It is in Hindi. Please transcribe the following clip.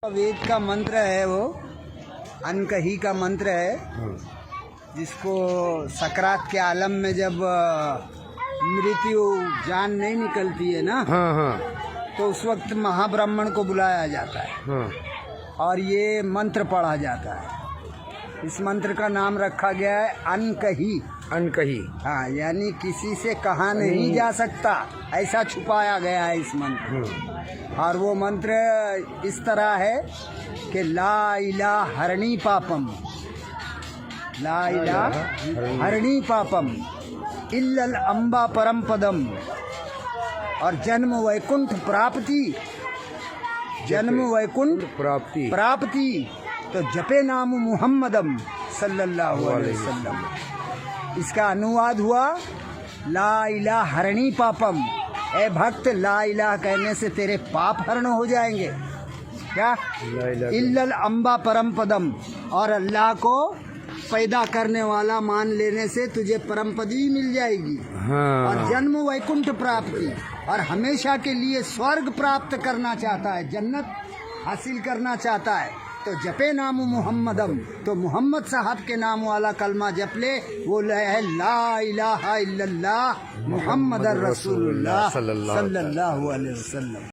वेद का मंत्र है, वो अनकही का मंत्र है, जिसको सकरात के आलम में जब मृत्यु जान नहीं निकलती है ना, तो उस वक्त महाब्राह्मण को बुलाया जाता है और ये मंत्र पढ़ा जाता है। इस मंत्र का नाम रखा गया है अनकही। अनकही, हाँ, यानी किसी से कहा नहीं जा सकता, ऐसा छुपाया गया है इस मंत्र। और वो मंत्र इस तरह है कि ला इलाहा हरणी पापम, ला इलाहा हरणी पापम इल्लल अम्बा परम पदम, और जन्म वैकुंठ प्राप्ति, जन्म वैकुंठ प्राप्ति प्राप्ति, तो जपे नाम मुहम्मदम सल्लल्लाहु अलैहि वसल्लम। इसका अनुवाद हुआ ला इलाहा हरणी पापम। ए भक्त, ला इलाहा कहने से तेरे पाप हरण हो जाएंगे। क्या? इल्लल अम्बा परम पदम, और अल्लाह को पैदा करने वाला मान लेने से तुझे परम पदवी मिल जाएगी। और जन्म वैकुंठ प्राप्ति, और हमेशा के लिए स्वर्ग प्राप्त करना चाहता है, जन्नत हासिल करना चाहता है, तो जपे नाम मुहम्मदम, तो मोहम्मद साहब के नाम वाला कलमा जप ले। वो है ला इलाहा इल्लल्लाह मुहम्मदुर रसूलुल्लाह सल्लल्लाहु अलैहि वसल्लम।